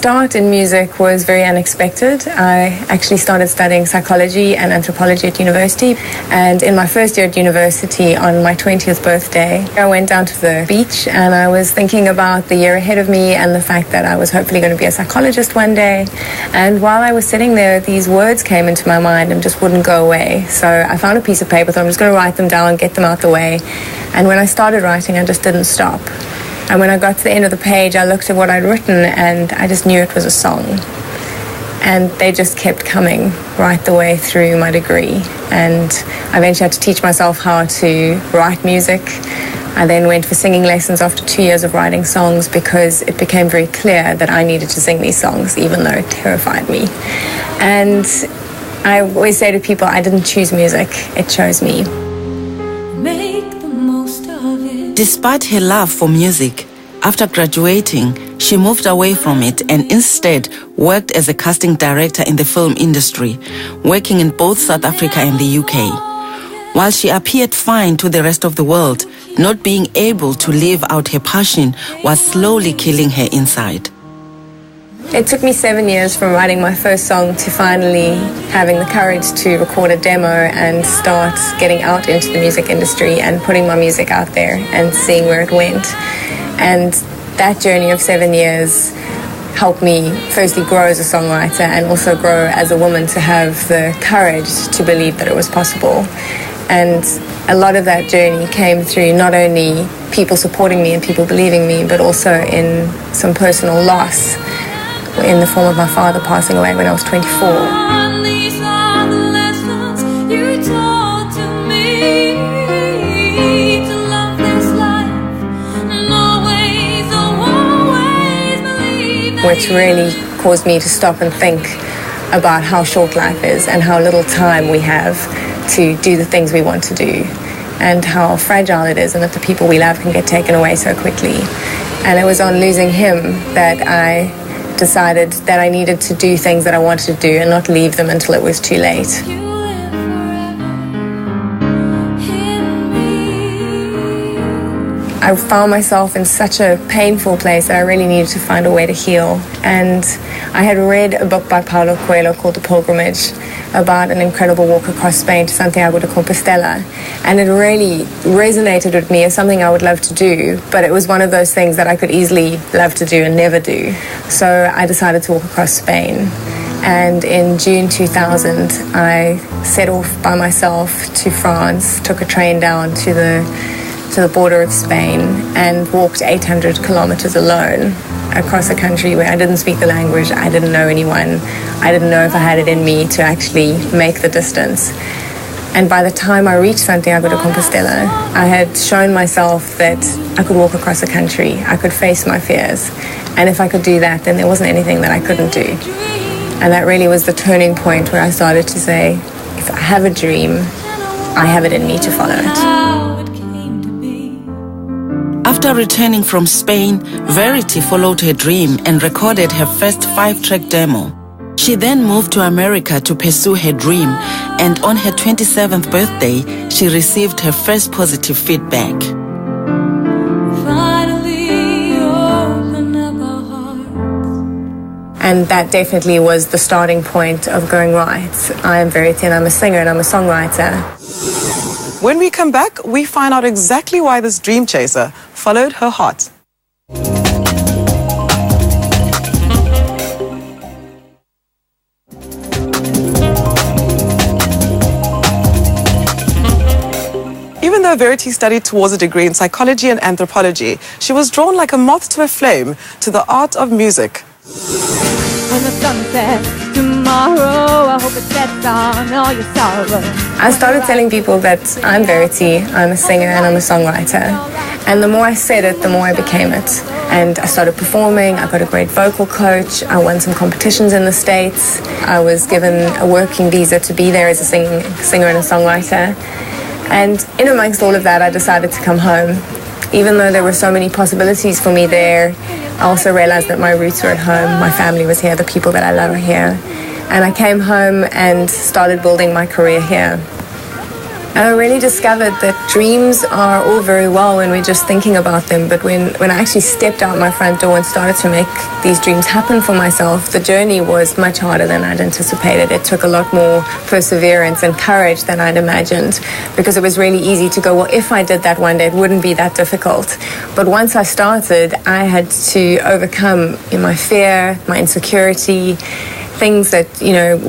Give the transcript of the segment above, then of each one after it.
start in music was very unexpected. I actually started studying psychology and anthropology at university, and in my first year at university, on my 20th birthday, I went down to the beach and I was thinking about the year ahead of me and the fact that I was hopefully going to be a psychologist one day. And while I was sitting there, these words came into my mind and just wouldn't go away. So I found a piece of paper, thought I'm just going to write them down, get them out the way. And when I started writing, I just didn't stop. And when I got to the end of the page, I looked at what I'd written and I just knew it was a song. And they just kept coming right the way through my degree. And I eventually had to teach myself how to write music. I then went for singing lessons after 2 years of writing songs because it became very clear that I needed to sing these songs, even though it terrified me. And I always say to people, I didn't choose music, it chose me. Despite her love for music, after graduating, she moved away from it and instead worked as a casting director in the film industry, working in both South Africa and the UK. While she appeared fine to the rest of the world, not being able to live out her passion was slowly killing her inside. It took me 7 years from writing my first song to finally having the courage to record a demo and start getting out into the music industry and putting my music out there and seeing where it went. And that journey of 7 years helped me firstly grow as a songwriter and also grow as a woman to have the courage to believe that it was possible. And a lot of that journey came through not only people supporting me and people believing me, but also in some personal loss, in the form of my father passing away when I was 24. Which really caused me to stop and think about how short life is and how little time we have to do the things we want to do and how fragile it is and that the people we love can get taken away so quickly. And it was on losing him that I decided that I needed to do things that I wanted to do and not leave them until it was too late. I found myself in such a painful place that I really needed to find a way to heal. And I had read a book by Paulo Coelho called The Pilgrimage about an incredible walk across Spain to Santiago de Compostela. And it really resonated with me as something I would love to do, but it was one of those things that I could easily love to do and never do. So I decided to walk across Spain. And in June 2000, I set off by myself to France, took a train down to the border of Spain and walked 800 kilometers alone across a country where I didn't speak the language, I didn't know anyone, I didn't know if I had it in me to actually make the distance. And by the time I reached Santiago de Compostela, I had shown myself that I could walk across a country, I could face my fears. And if I could do that, then there wasn't anything that I couldn't do. And that really was the turning point where I started to say, if I have a dream, I have it in me to follow it. After returning from Spain, Verity followed her dream and recorded her first 5-track demo. She then moved to America to pursue her dream, and on her 27th birthday, she received her first positive feedback. And that definitely was the starting point of going, right, I am Verity and I'm a singer and I'm a songwriter. When we come back, we find out exactly why this dream chaser followed her heart. Even though Verity studied towards a degree in psychology and anthropology, she was drawn like a moth to a flame to the art of music. When the sun sets tomorrow, I hope it sets on all your sorrow. I started telling people that I'm Verity, I'm a singer and I'm a songwriter. And the more I said it, the more I became it. And I started performing, I got a great vocal coach, I won some competitions in the States. I was given a working visa to be there as a singer and a songwriter. And in amongst all of that, I decided to come home. Even though there were so many possibilities for me there, I also realized that my roots were at home, my family was here, the people that I love are here. And I came home and started building my career here. And I really discovered that dreams are all very well when we're just thinking about them, but when I actually stepped out my front door and started to make these dreams happen for myself, the journey was much harder than I'd anticipated. It took a lot more perseverance and courage than I'd imagined, because it was really easy to go, well, if I did that one day, it wouldn't be that difficult. But once I started, I had to overcome my fear, my insecurity, things that,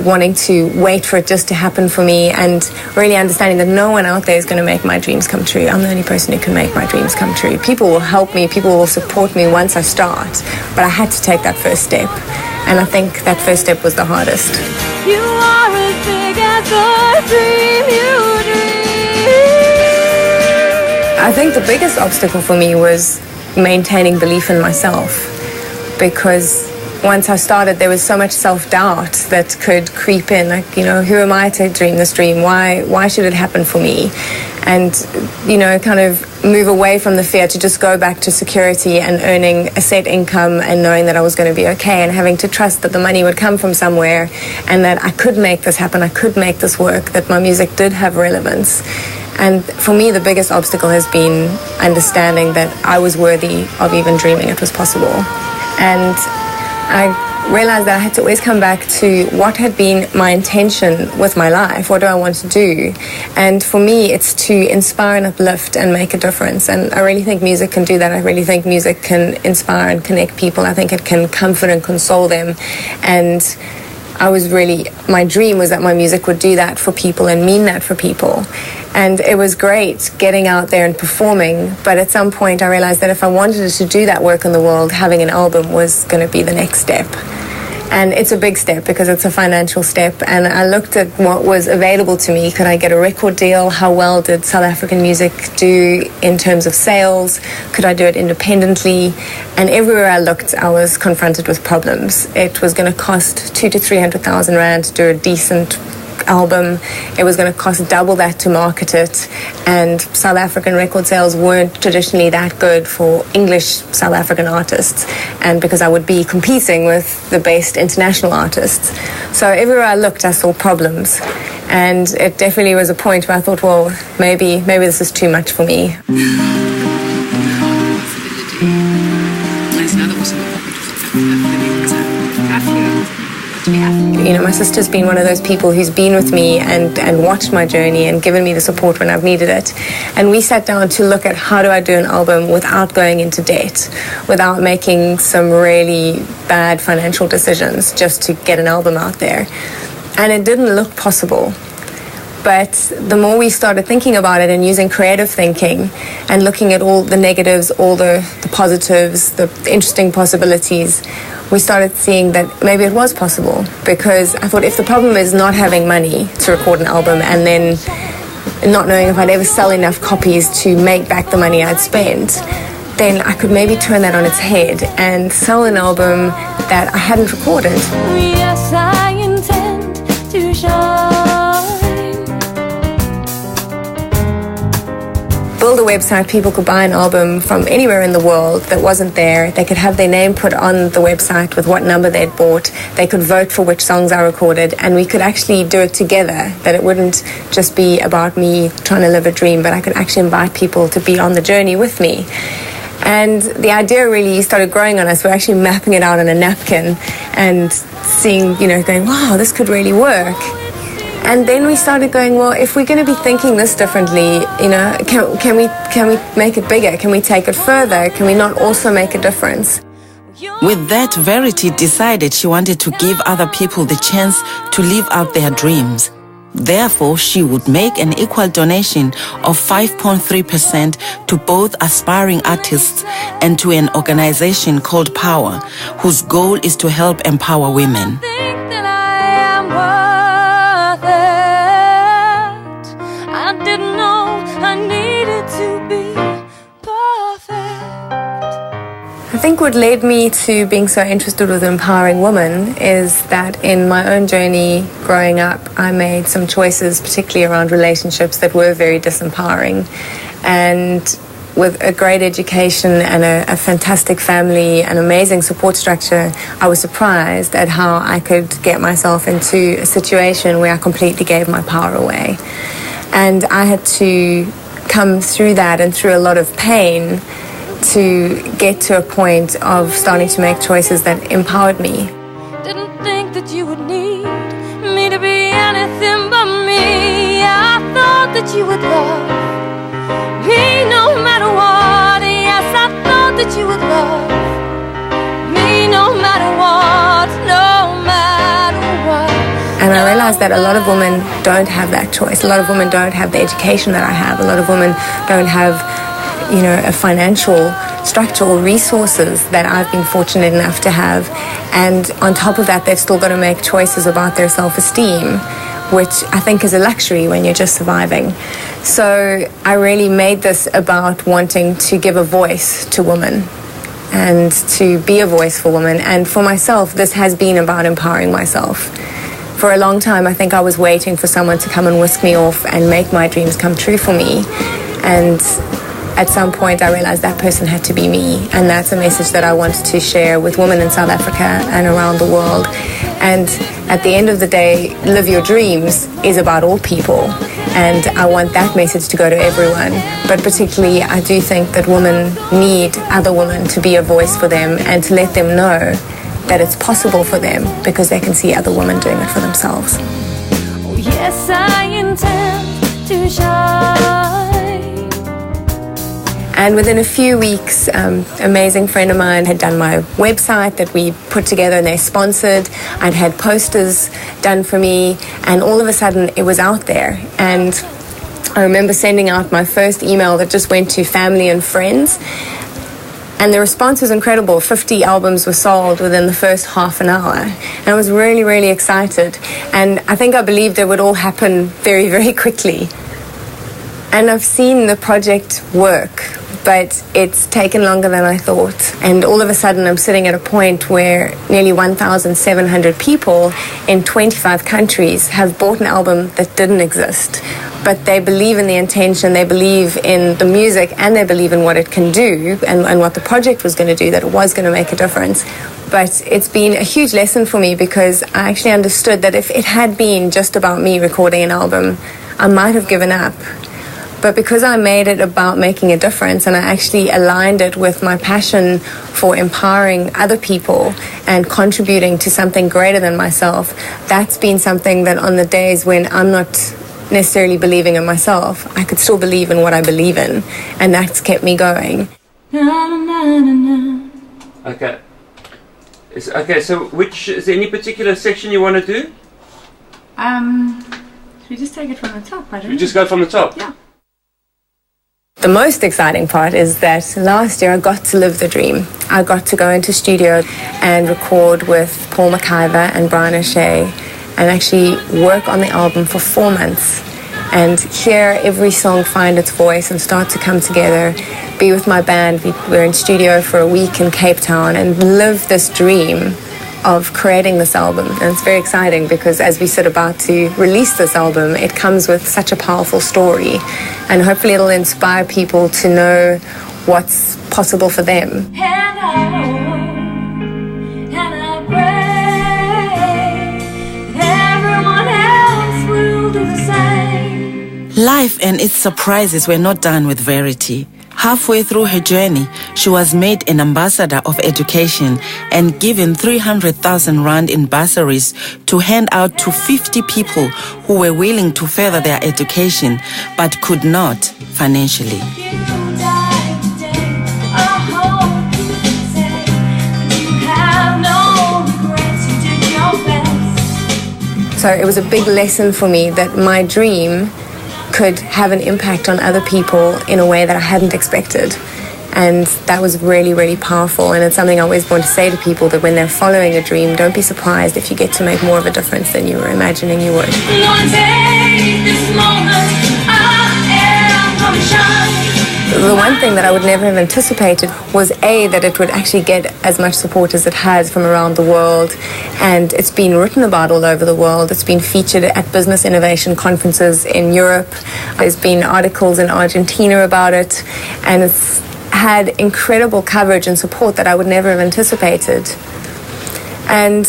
wanting to wait for it just to happen for me, and really understanding that no one out there is going to make my dreams come true. I'm the only person who can make my dreams come true. People will help me, people will support me once I start, but I had to take that first step, and I think that first step was the hardest. You are as big as the dream you dream. I think the biggest obstacle for me was maintaining belief in myself, because once I started, there was so much self-doubt that could creep in, like, who am I to dream this dream? Why should it happen for me? And, kind of move away from the fear to just go back to security and earning a set income and knowing that I was going to be okay, and having to trust that the money would come from somewhere and that I could make this happen, I could make this work, that my music did have relevance. And for me, the biggest obstacle has been understanding that I was worthy of even dreaming it was possible. And I realized that I had to always come back to what had been my intention with my life. What do I want to do? And for me, it's to inspire and uplift and make a difference. And I really think music can do that. I really think music can inspire and connect people. I think it can comfort and console them. And my dream was that my music would do that for people and mean that for people. And it was great getting out there and performing, but at some point I realized that if I wanted to do that work in the world, having an album was going to be the next step. And it's a big step because it's a financial step, and I looked at what was available to me. Could I get a record deal? How well did South African music do in terms of sales? Could I do it independently? And everywhere I looked, I was confronted with problems. It was going to cost 200,000 to 300,000 rand to do a decent album. It was going to cost double that to market it, and South African record sales weren't traditionally that good for English South African artists, and because I would be competing with the best international artists. So everywhere I looked, I saw problems, and it definitely was a point where I thought, well, maybe this is too much for me. My sister's been one of those people who's been with me and watched my journey and given me the support when I've needed it. And we sat down to look at how do I do an album without going into debt, without making some really bad financial decisions just to get an album out there. And it didn't look possible. But the more we started thinking about it and using creative thinking and looking at all the negatives, all the positives, the interesting possibilities, we started seeing that maybe it was possible. Because I thought, if the problem is not having money to record an album and then not knowing if I'd ever sell enough copies to make back the money I'd spent, then I could maybe turn that on its head and sell an album that I hadn't recorded. Yes, I intend to shine. Build a website, people could buy an album from anywhere in the world that wasn't there. They could have their name put on the website with what number they'd bought. They could vote for which songs I recorded, and we could actually do it together, that it wouldn't just be about me trying to live a dream, but I could actually invite people to be on the journey with me. And the idea really started growing on us. We're actually mapping it out on a napkin and seeing, going, wow, this could really work. And then we started going, well, if we're going to be thinking this differently, can we make it bigger? Can we take it further? Can we not also make a difference? With that, Verity decided she wanted to give other people the chance to live out their dreams. Therefore, she would make an equal donation of 5.3% to both aspiring artists and to an organization called Power, whose goal is to help empower women. I think what led me to being so interested with empowering women is that in my own journey growing up, I made some choices, particularly around relationships, that were very disempowering. And with a great education and a fantastic family, an amazing support structure, I was surprised at how I could get myself into a situation where I completely gave my power away. And I had to come through that and through a lot of pain to get to a point of starting to make choices that empowered me. Didn't think that you would need me to be anything but me. I thought that you would love me no matter what. Yes, I thought that you would love me no matter what, no matter what. And I realized that a lot of women don't have that choice. A lot of women don't have the education that I have. A lot of women don't have, a financial structure or resources that I've been fortunate enough to have. And on top of that, they've still got to make choices about their self-esteem, which I think is a luxury when you're just surviving. So I really made this about wanting to give a voice to women and to be a voice for women. And for myself, this has been about empowering myself. For a long time, I think I was waiting for someone to come and whisk me off and make my dreams come true for me. And at some point, I realized that person had to be me. And that's a message that I wanted to share with women in South Africa and around the world. And at the end of the day, Live Your Dreams is about all people. And I want that message to go to everyone. But particularly, I do think that women need other women to be a voice for them and to let them know that it's possible for them because they can see other women doing it for themselves. Oh, yes, I intend to shine. And within a few weeks, an amazing friend of mine had done my website that we put together and they sponsored. I'd had posters done for me, and all of a sudden it was out there. And I remember sending out my first email that just went to family and friends. And the response was incredible. 50 albums were sold within the first half an hour. And I was really, really excited. And I think I believed it would all happen very, very quickly. And I've seen the project work, but it's taken longer than I thought. And all of a sudden I'm sitting at a point where nearly 1,700 people in 25 countries have bought an album that didn't exist. But they believe in the intention, they believe in the music, and they believe in what it can do and what the project was going to do, that it was going to make a difference. But it's been a huge lesson for me because I actually understood that if it had been just about me recording an album, I might have given up. But because I made it about making a difference and I actually aligned it with my passion for empowering other people and contributing to something greater than myself, that's been something that on the days when I'm not necessarily believing in myself, I could still believe in what I believe in, and that's kept me going. Okay. Okay, so is there any particular section you want to do? Should we just take it from the top? Should we just go from the top? Yeah. The most exciting part is that last year I got to live the dream. I got to go into studio and record with Paul McIver and Brian O'Shea and actually work on the album for 4 months and hear every song find its voice and start to come together, be with my band. We were in studio for a week in Cape Town and live this dream of creating this album. And it's very exciting because as we sit about to release this album, it comes with such a powerful story, and hopefully it'll inspire people to know what's possible for them. Life and its surprises were not done with Verity. Halfway through her journey, she was made an ambassador of education and given 300,000 rand in bursaries to hand out to 50 people who were willing to further their education but could not financially. So it was a big lesson for me that my dream could have an impact on other people in a way that I hadn't expected. And that was really, really powerful. And it's something I always want to say to people, that when they're following a dream, don't be surprised if you get to make more of a difference than you were imagining you would. The one thing that I would never have anticipated was that it would actually get as much support as it has from around the world, and it's been written about all over the world. It's been featured at business innovation conferences in Europe. There's been articles in Argentina about it, and it's had incredible coverage and support that I would never have anticipated. And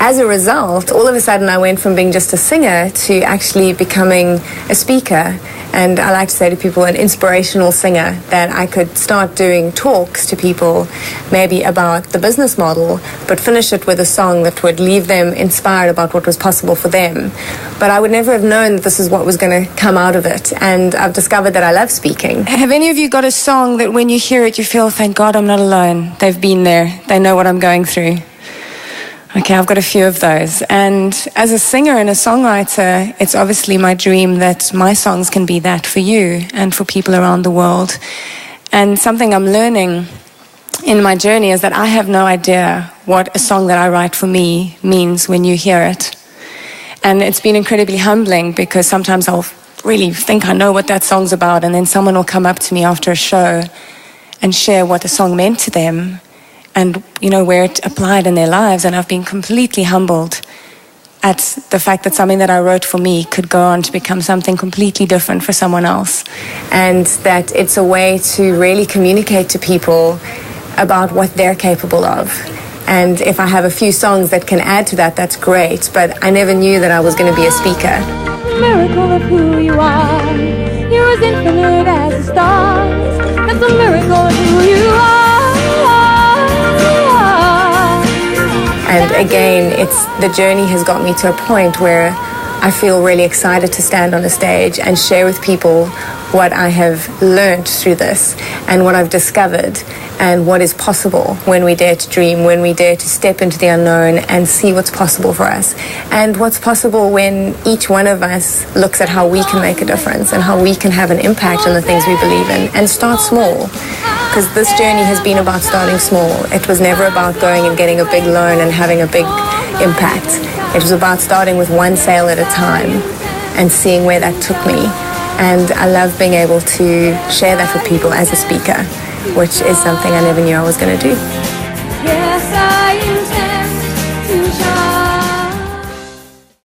as a result, all of a sudden I went from being just a singer to actually becoming a speaker. And I like to say to people, an inspirational singer, that I could start doing talks to people, maybe about the business model, but finish it with a song that would leave them inspired about what was possible for them. But I would never have known that this is what was going to come out of it. And I've discovered that I love speaking. Have any of you got a song that when you hear it, you feel, thank God I'm not alone? They've been there. They know what I'm going through. Okay, I've got a few of those. And as a singer and a songwriter, it's obviously my dream that my songs can be that for you and for people around the world. And something I'm learning in my journey is that I have no idea what a song that I write for me means when you hear it. And it's been incredibly humbling, because sometimes I'll really think I know what that song's about, and then someone will come up to me after a show and share what the song meant to them, and, you know, where it applied in their lives. And I've been completely humbled at the fact that something that I wrote for me could go on to become something completely different for someone else. And that it's a way to really communicate to people about what they're capable of. And if I have a few songs that can add to that, that's great. But I never knew that I was going to be a speaker. Miracle of who you are. You're as infinite as the stars. That's a miracle of who you are. And again, the journey has got me to a point where I feel really excited to stand on a stage and share with people what I have learned through this, and what I've discovered, and what is possible when we dare to dream, when we dare to step into the unknown and see what's possible for us, and what's possible when each one of us looks at how we can make a difference and how we can have an impact on the things we believe in, and start small. Because this journey has been about starting small. It was never about going and getting a big loan and having a big impact. It was about starting with one sale at a time and seeing where that took me. And I love being able to share that with people as a speaker, which is something I never knew I was going to do. Yes,